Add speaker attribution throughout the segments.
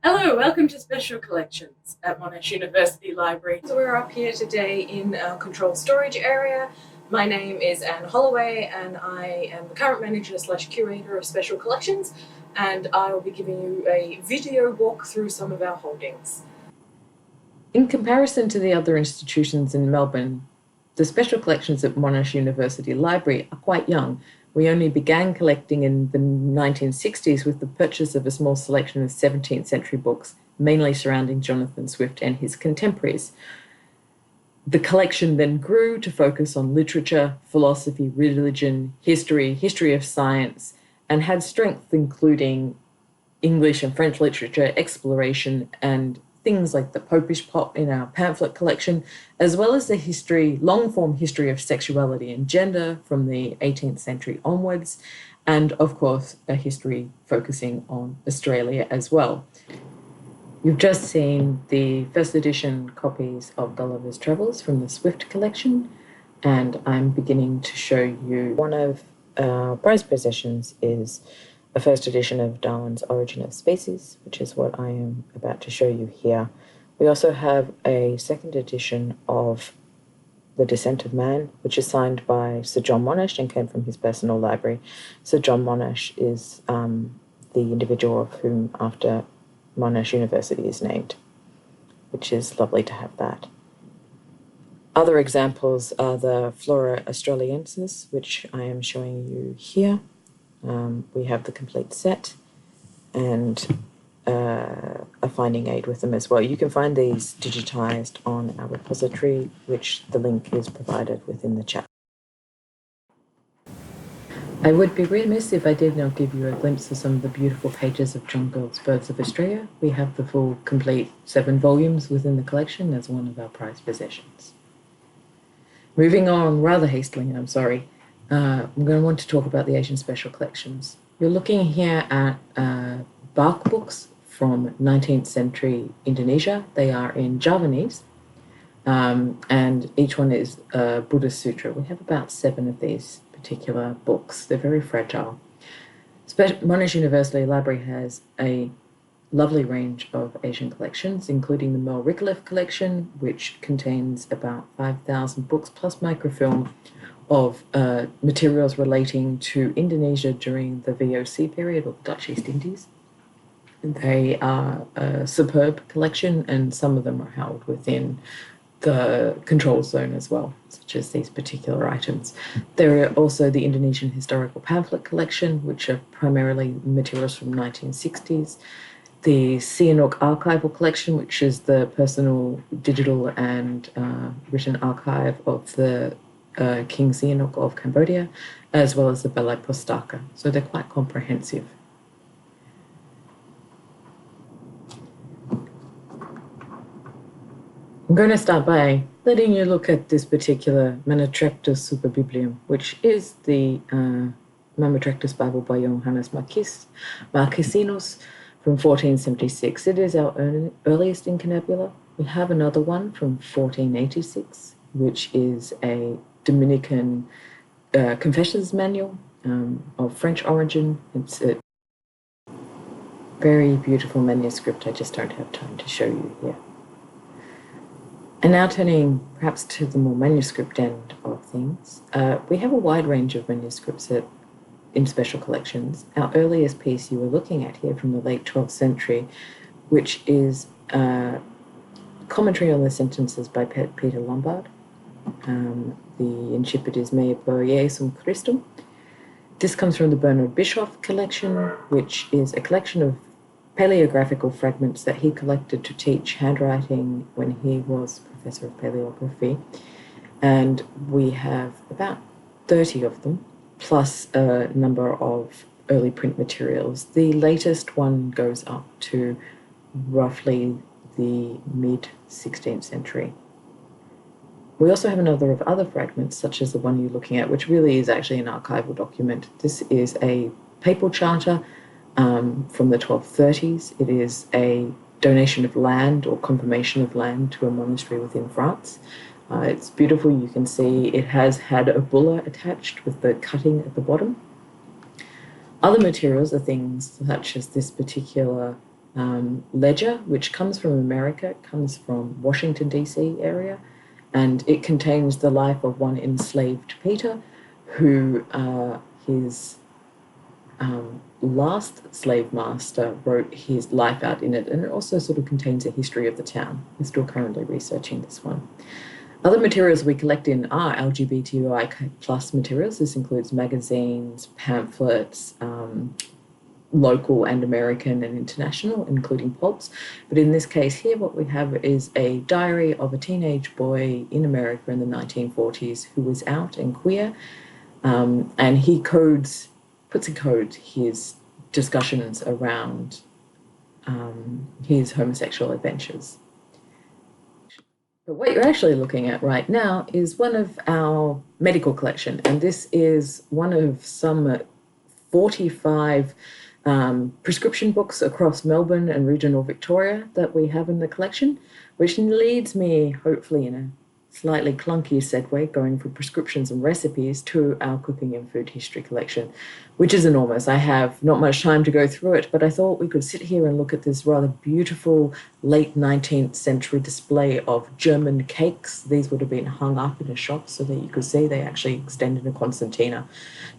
Speaker 1: Hello, welcome to Special Collections at Monash University Library. So we're up here today in our controlled storage area. My name is Anne Holloway and I am the current manager / curator of Special Collections, and I will be giving you a video walk through some of our holdings. In comparison to the other institutions in Melbourne, the Special Collections at Monash University Library are quite young. We only began collecting in the 1960s with the purchase of a small selection of 17th century books, mainly surrounding Jonathan Swift and his contemporaries. The collection then grew to focus on literature, philosophy, religion, history of science, and had strength including English and French literature, exploration, and things like the Popish Plot in our pamphlet collection, as well as the long-form history of sexuality and gender from the 18th century onwards, and of course, a history focusing on Australia as well. You've just seen the first edition copies of Gulliver's Travels from the Swift collection, and I'm beginning to show you one of our prized possessions is a first edition of Darwin's Origin of Species, which is what I am about to show you here. We also have a second edition of The Descent of Man, which is signed by Sir John Monash and came from his personal library. Sir John Monash is the individual of whom after Monash University is named, which is lovely to have that. Other examples are the Flora Australiensis, which I am showing you here. We have the complete set and a finding aid with them as well. You can find these digitized on our repository, which the link is provided within the chat. I would be remiss if I did not give you a glimpse of some of the beautiful pages of John Galt's Birds of Australia. We have the full complete 7 volumes within the collection as one of our prized possessions. Moving on rather hastily, I'm sorry. I'm going to want to talk about the Asian Special Collections. You're looking here at bark books from 19th century Indonesia. They are in Javanese, and each one is a Buddhist sutra. We have about 7 of these particular books. They're very fragile. Monash University Library has a lovely range of Asian collections, including the Mel Rickliffe collection, which contains about 5,000 books plus microfilm of materials relating to Indonesia during the VOC period, or the Dutch East Indies. They are a superb collection, and some of them are held within the control zone as well, such as these particular items. There are also the Indonesian Historical Pamphlet Collection, which are primarily materials from 1960s. The Sihanouk Archival Collection, which is the personal digital and written archive of the King Sihanouk of Cambodia, as well as the Balai Pustaka. So they're quite comprehensive. I'm going to start by letting you look at this particular Manuscripts Super Biblium, which is the Mammograptus Bible by Johannes Marquesinos from 1476. It is our earliest incunabula. We have another one from 1486, which is a Dominican confessions manual of French origin. It's a very beautiful manuscript. I just don't have time to show you here. And now turning perhaps to the more manuscript end of things, we have a wide range of manuscripts in special collections. Our earliest piece you were looking at here from the late 12th century, which is commentary on the sentences by Peter Lombard. The incipit is Me per Jesum Christum. This comes from the Bernard Bischoff collection, which is a collection of paleographical fragments that he collected to teach handwriting when he was professor of paleography. And we have about 30 of them, plus a number of early print materials. The latest one goes up to roughly the mid-16th century. We also have another of other fragments, such as the one you're looking at, which really is actually an archival document. This is a papal charter from the 1230s. It is a donation of land or confirmation of land to a monastery within France. It's beautiful. You can see it has had a bulla attached with the cutting at the bottom. Other materials are things such as this particular
Speaker 2: ledger, which comes from America, it comes from Washington, D.C. area, and it contains the life of one enslaved Peter, who his last slave master wrote his life out in it, and it also sort of contains a history of the town. We're still currently researching this one. Other materials we collect in are LGBTI plus materials. This includes magazines, pamphlets, local and American and international, including pulps. But in this case here, what we have is a diary of a teenage boy in America in the 1940s who was out and queer, and he puts in code his discussions around his homosexual adventures. But what you're actually looking at right now is one of our medical collection, and this is one of some 45 prescription books across Melbourne and regional Victoria that we have in the collection, which leads me, hopefully in a slightly clunky segue, going from prescriptions and recipes to our cooking and food history collection, which is enormous. I have not much time to go through it, but I thought we could sit here and look at this rather beautiful late 19th century display of German cakes. These would have been hung up in a shop so that you could see they actually extended a concertina.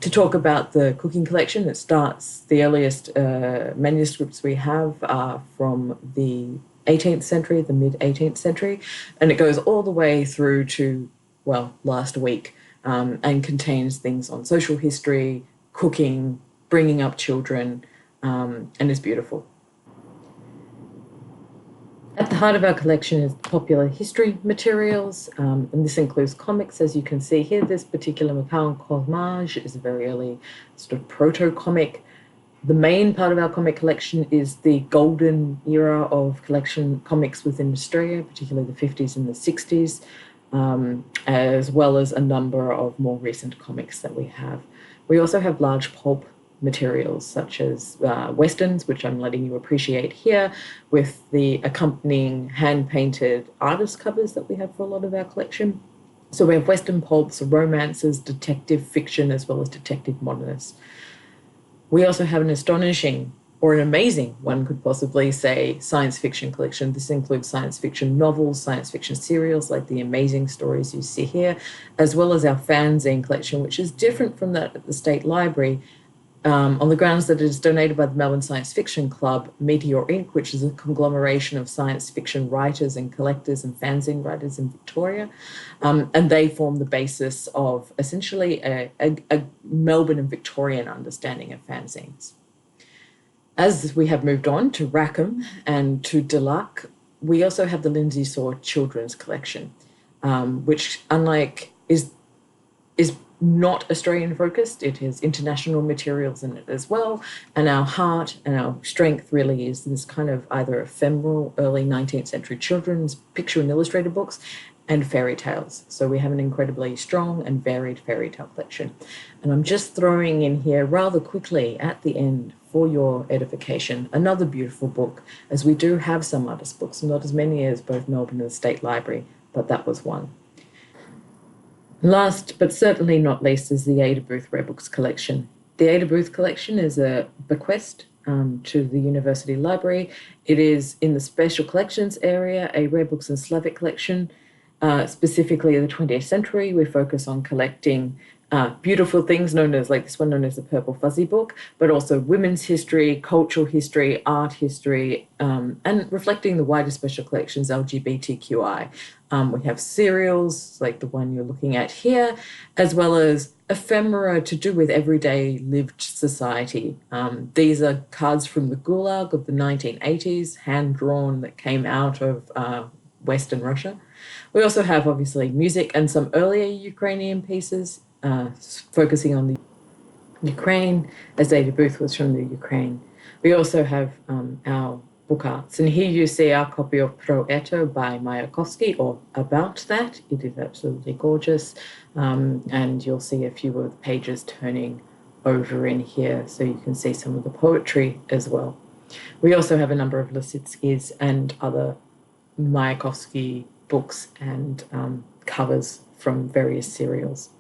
Speaker 2: To talk about the cooking collection, the earliest manuscripts we have are from the 18th century, the mid-18th century, and it goes all the way through to, well, last week, and contains things on social history, cooking, bringing up children, and is beautiful. At the heart of our collection is popular history materials, and this includes comics. As you can see here, this particular Macaron Collage is a very early sort of proto-comic. The main part of our comic collection is the golden era of collection comics within Australia, particularly the 50s and the 60s, as well as a number of more recent comics that we have. We also have large pulp materials such as westerns, which I'm letting you appreciate here, with the accompanying hand-painted artist covers that we have for a lot of our collection. So we have western pulps, romances, detective fiction, as well as detective modernists. We also have an astonishing, or an amazing, one could possibly say, science fiction collection. This includes science fiction novels, science fiction serials, like the amazing stories you see here, as well as our fanzine collection, which is different from that at the State Library, on the grounds that it is donated by the Melbourne Science Fiction Club, Meteor Inc., which is a conglomeration of science fiction writers and collectors and fanzine writers in Victoria. And they form the basis of essentially a Melbourne and Victorian understanding of fanzines. As we have moved on to Rackham and to Delac, we also have the Lindsay Saw Children's Collection, which, unlike, is not Australian focused. It has international materials in it as well. And our heart and our strength really is this kind of either ephemeral early 19th century children's picture and illustrated books and fairy tales. So we have an incredibly strong and varied fairy tale collection. And I'm just throwing in here rather quickly at the end for your edification another beautiful book, as we do have some artist books, not as many as both Melbourne and the State Library, but that was one. Last, but certainly not least, is the Ada Booth Rare Books collection. The Ada Booth collection is a bequest to the University Library. It is in the Special Collections area, a rare books and Slavic collection, specifically in the 20th century. We focus on collecting beautiful things known as, like this one known as the Purple Fuzzy Book, but also women's history, cultural history, art history, and reflecting the wider special collections, LGBTQI. We have serials like the one you're looking at here, as well as ephemera to do with everyday lived society. These are cards from the Gulag of the 1980s, hand-drawn, that came out of Western Russia. We also have, obviously, music and some earlier Ukrainian pieces, focusing on the Ukraine, as Ada Booth was from the Ukraine. We also have our book arts. And here you see our copy of Pro Eto by Mayakovsky, or About That. It is absolutely gorgeous. And you'll see a few of the pages turning over in here, so you can see some of the poetry as well. We also have a number of Lisitsky's and other Mayakovsky books and covers from various serials.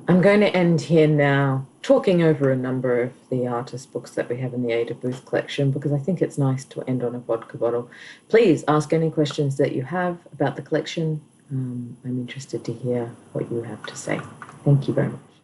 Speaker 2: I'm going to end here now talking over a number of the artist books that we have in the Ada Booth collection, because I think it's nice to end on a vodka bottle. Please ask any questions that you have about the collection. I'm interested to hear what you have to say. Thank you very much.